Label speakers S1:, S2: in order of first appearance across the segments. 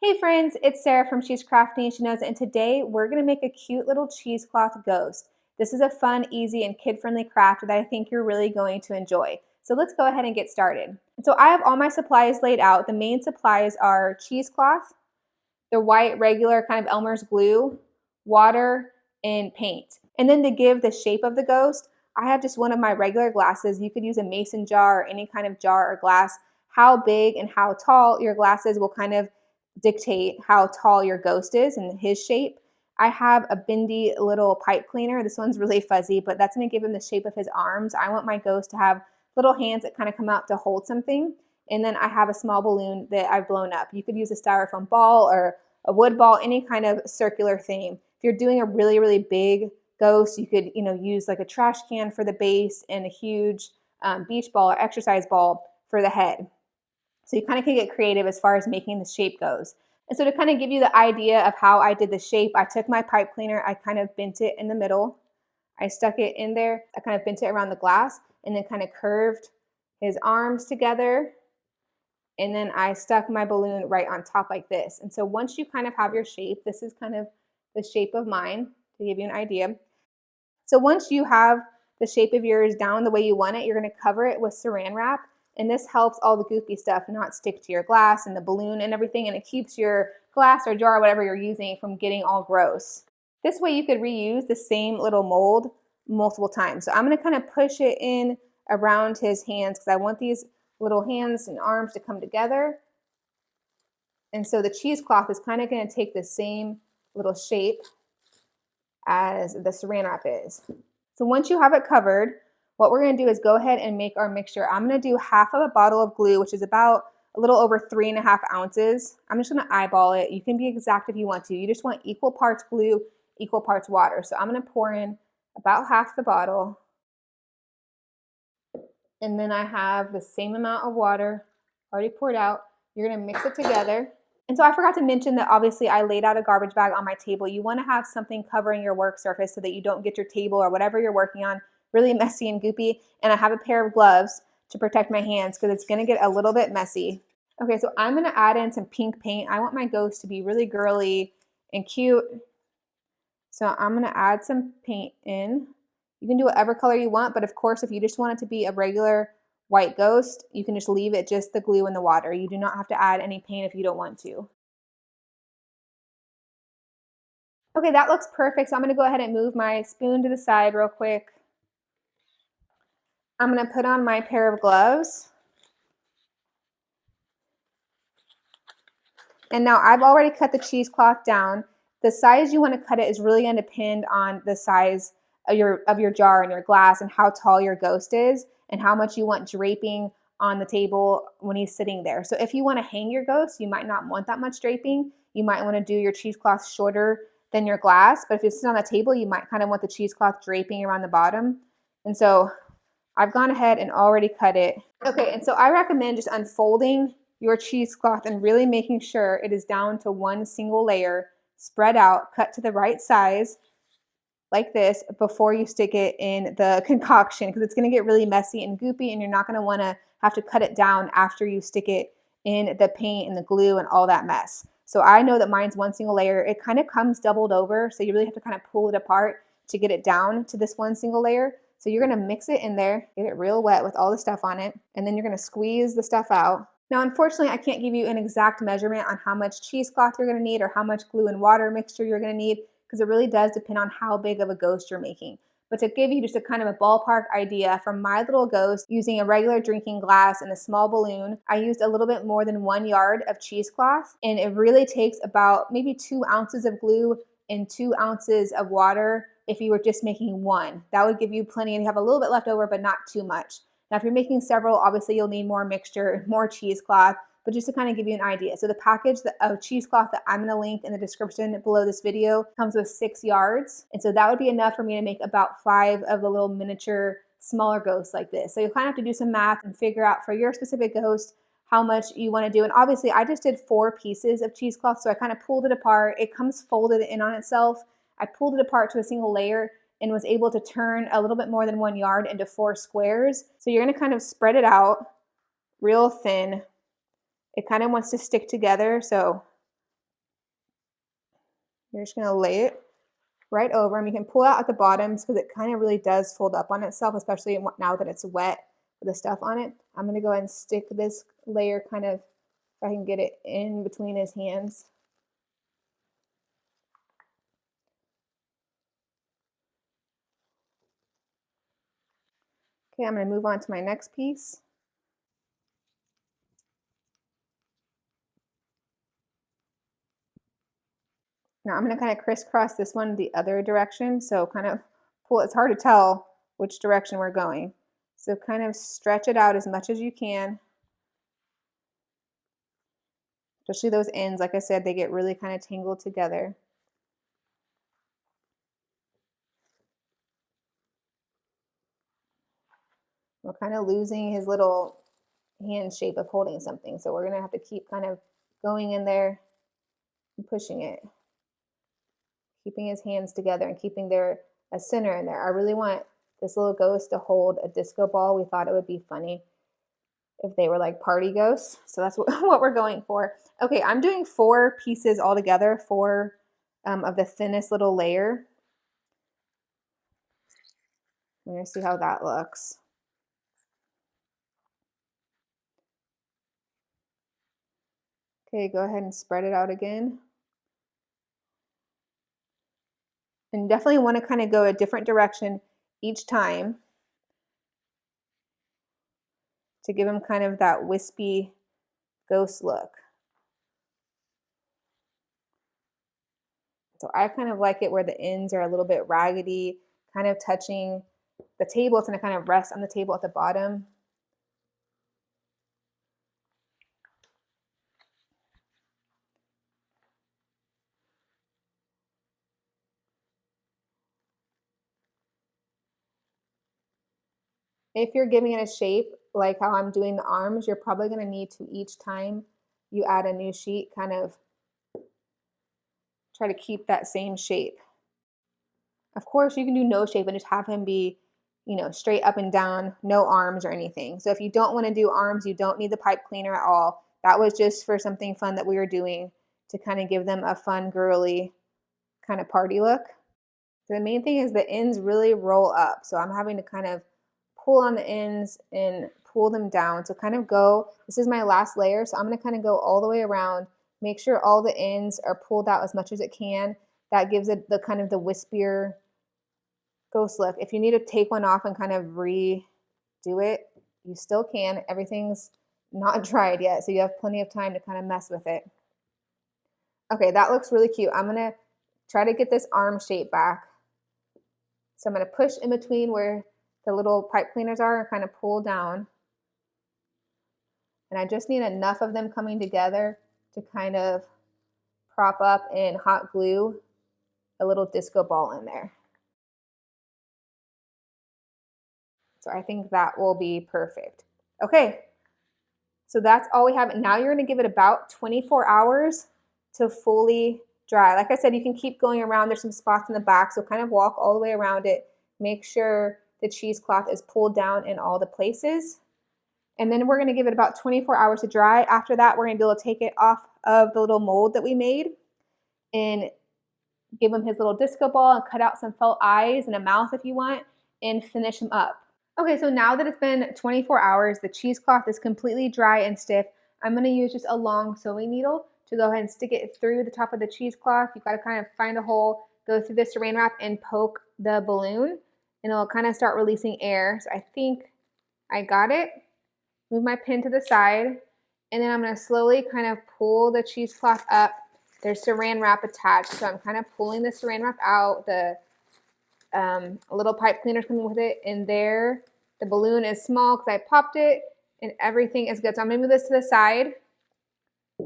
S1: Hey friends, it's Sarah from Cheesecloth Nation, and today we're going to make a cute little cheesecloth ghost. This is a fun, easy, and kid-friendly craft that I think you're really going to enjoy. So let's go ahead and get started. So I have all my supplies laid out. The main supplies are cheesecloth, the white regular kind of Elmer's glue, water, and paint. And then to give the shape of the ghost, I have just one of my regular glasses. You could use a mason jar or any kind of jar or glass. How big and how tall your glass is will kind of dictate how tall your ghost is and his shape. I have a bendy little pipe cleaner. This one's really fuzzy, but that's going to give him the shape of his arms. I want my ghost to have little hands that kind of come out to hold something. And then I have a small balloon that I've blown up. You could use a styrofoam ball or a wood ball, any kind of circular thing. If you're doing a really, really big ghost, you could use like a trash can for the base and a huge beach ball or exercise ball for the head. So you kind of can get creative as far as making the shape goes. And so to kind of give you the idea of how I did the shape, I took my pipe cleaner, I kind of bent it in the middle. I stuck it in there, I kind of bent it around the glass and then kind of curved his arms together. And then I stuck my balloon right on top like this. And so once you kind of have your shape, this is kind of the shape of mine to give you an idea. So once you have the shape of yours down the way you want it, you're going to cover it with saran wrap. And this helps all the goopy stuff not stick to your glass and the balloon and everything, and it keeps your glass or jar or whatever you're using from getting all gross. This way you could reuse the same little mold multiple times. So I'm going to kind of push it in around his hands because I want these little hands and arms to come together. And so the cheesecloth is kind of going to take the same little shape as the saran wrap is. So once you have it covered, what we're going to do is go ahead and make our mixture. I'm going to do half of a bottle of glue, which is about a little over 3.5 ounces. I'm just going to eyeball it. You can be exact if you want to. You just want equal parts glue, equal parts water. So I'm going to pour in about half the bottle. And then I have the same amount of water already poured out. You're going to mix it together. And so I forgot to mention that obviously I laid out a garbage bag on my table. You want to have something covering your work surface so that you don't get your table or whatever you're working on really messy and goopy. And I have a pair of gloves to protect my hands because it's going to get a little bit messy. Okay, so I'm going to add in some pink paint. I want my ghost to be really girly and cute. So I'm going to add some paint in. You can do whatever color you want, but of course, if you just want it to be a regular white ghost, you can just leave it just the glue and the water. You do not have to add any paint if you don't want to. Okay, that looks perfect. So I'm going to go ahead and move my spoon to the side real quick. I'm going to put on my pair of gloves. And now I've already cut the cheesecloth down. The size you want to cut it is really going to depend on the size of your jar and your glass and how tall your ghost is and how much you want draping on the table when he's sitting there. So if you want to hang your ghost, you might not want that much draping. You might want to do your cheesecloth shorter than your glass, but if it's on the table, you might kind of want the cheesecloth draping around the bottom. And so I've gone ahead and already cut it. Okay, and so I recommend just unfolding your cheesecloth and really making sure it is down to one single layer, spread out, cut to the right size, like this, before you stick it in the concoction because it's going to get really messy and goopy and you're not going to want to have to cut it down after you stick it in the paint and the glue and all that mess. So I know that mine's one single layer. It kind of comes doubled over, so you really have to kind of pull it apart to get it down to this one single layer. So you're going to mix it in there, get it real wet with all the stuff on it, and then you're going to squeeze the stuff out. Now, unfortunately, I can't give you an exact measurement on how much cheesecloth you're going to need or how much glue and water mixture you're going to need because it really does depend on how big of a ghost you're making. But to give you just a kind of a ballpark idea, from my little ghost, using a regular drinking glass and a small balloon, I used a little bit more than 1 yard of cheesecloth, and it really takes about maybe 2 ounces of glue and 2 ounces of water if you were just making one. That would give you plenty and you have a little bit left over, but not too much. Now, if you're making several, obviously you'll need more mixture, more cheesecloth, but just to kind of give you an idea. So the package of cheesecloth that I'm going to link in the description below this video comes with 6 yards. And so that would be enough for me to make about 5 of the little miniature smaller ghosts like this. So you'll kind of have to do some math and figure out for your specific ghost how much you want to do. And obviously I just did 4 pieces of cheesecloth, so I kind of pulled it apart. It comes folded in on itself. I pulled it apart to a single layer and was able to turn a little bit more than 1 yard into 4 squares. So you're going to kind of spread it out real thin. It kind of wants to stick together, so You're just gonna lay it right over him. You can pull out at the bottoms because it kind of really does fold up on itself, especially now that it's wet with the stuff on it. I'm gonna go ahead and stick this layer kind of, if I can get it in between his hands. Okay, I'm gonna move on to my next piece. Now I'm gonna kind of crisscross this one the other direction. So kind of pull, it's hard to tell which direction we're going. So kind of stretch it out as much as you can. Especially those ends, like I said, they get really kind of tangled together. We're kind of losing his little hand shape of holding something. So we're gonna have to keep kind of going in there and pushing it. Keeping his hands together and keeping a center in there. I really want this little ghost to hold a disco ball. We thought it would be funny if they were like party ghosts. So that's what we're going for. Okay, I'm doing 4 pieces all together, 4 of the thinnest little layer. We're gonna see how that looks. Okay, go ahead and spread it out again. And definitely want to kind of go a different direction each time to give him kind of that wispy ghost look. So I kind of like it where the ends are a little bit raggedy, kind of touching the table. It's going to kind of rest on the table at the bottom. If you're giving it a shape, like how I'm doing the arms, you're probably going to need to, each time you add a new sheet, kind of try to keep that same shape. Of course, you can do no shape and just have him be, straight up and down, no arms or anything. So if you don't want to do arms, you don't need the pipe cleaner at all. That was just for something fun that we were doing to kind of give them a fun, girly kind of party look. So the main thing is the ends really roll up. So I'm having to kind of pull on the ends and pull them down. So kind of go, this is my last layer. So I'm going to kind of go all the way around, make sure all the ends are pulled out as much as it can. That gives it the kind of the wispier ghost look. If you need to take one off and kind of redo it, you still can. Everything's not dried yet, so you have plenty of time to kind of mess with it. Okay, that looks really cute. I'm gonna try to get this arm shape back. So I'm gonna push in between where the little pipe cleaners are and kind of pull down. And I just need enough of them coming together to kind of prop up and hot glue a little disco ball in there. So I think that will be perfect. Okay, so that's all we have. Now you're gonna give it about 24 hours to fully dry. Like I said, you can keep going around. There's some spots in the back, so kind of walk all the way around it. Make sure the cheesecloth is pulled down in all the places. And then we're gonna give it about 24 hours to dry. After that, we're gonna be able to take it off of the little mold that we made and give him his little disco ball and cut out some felt eyes and a mouth if you want and finish him up. Okay, so now that it's been 24 hours, the cheesecloth is completely dry and stiff. I'm gonna use just a long sewing needle to go ahead and stick it through the top of the cheesecloth. You've gotta kind of find a hole, go through the saran wrap and poke the balloon and it'll kind of start releasing air. So I think I got it. Move my pin to the side and then I'm gonna slowly kind of pull the cheesecloth up. There's saran wrap attached, so I'm kind of pulling the saran wrap out. A little pipe cleaner coming with it, and there the balloon is small because I popped it and everything is good. So I'm gonna move this to the side.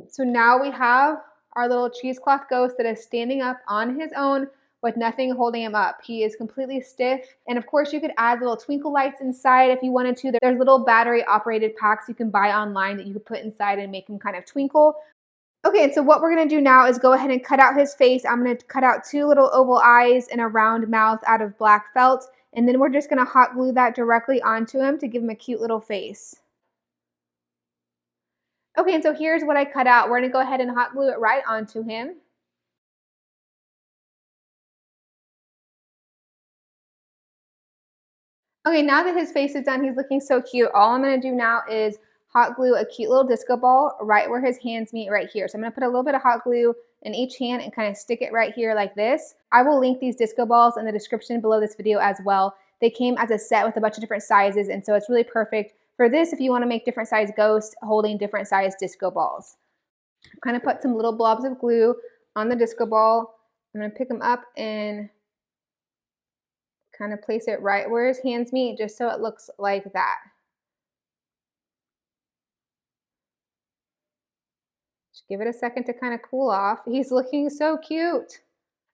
S1: So now we have our little cheesecloth ghost that is standing up on his own with nothing holding him up. He is completely stiff. And of course you could add little twinkle lights inside if you wanted to. There's little battery operated packs you can buy online that you could put inside and make him kind of twinkle. Okay, and so what we're gonna do now is go ahead and cut out his face. I'm gonna cut out 2 little oval eyes and a round mouth out of black felt, and then we're just gonna hot glue that directly onto him to give him a cute little face. Okay, and so here's what I cut out. We're gonna go ahead and hot glue it right onto him. Okay, now that his face is done, he's looking so cute. All I'm gonna do now is hot glue a cute little disco ball right where his hands meet right here. So I'm gonna put a little bit of hot glue in each hand and kind of stick it right here like this. I will link these disco balls in the description below this video as well. They came as a set with a bunch of different sizes, and so it's really perfect for this if you wanna make different size ghosts holding different size disco balls. Kind of put some little blobs of glue on the disco ball. I'm gonna pick them up and kind of place it right where his hands meet just so it looks like that. Just give it a second to kind of cool off. He's looking so cute.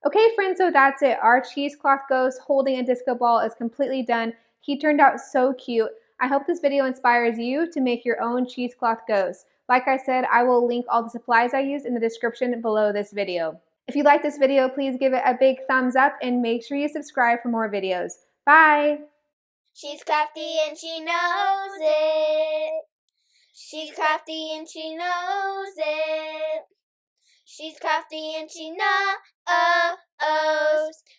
S1: Okay, friends, so that's it. Our cheesecloth ghost holding a disco ball is completely done. He turned out so cute. I hope this video inspires you to make your own cheesecloth ghost. Like I said, I will link all the supplies I use in the description below this video. If you like this video, please give it a big thumbs up and make sure you subscribe for more videos. Bye!
S2: She's crafty and she knows it. She's crafty and she knows it. She's crafty and she knows.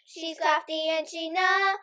S2: She's crafty and she knows.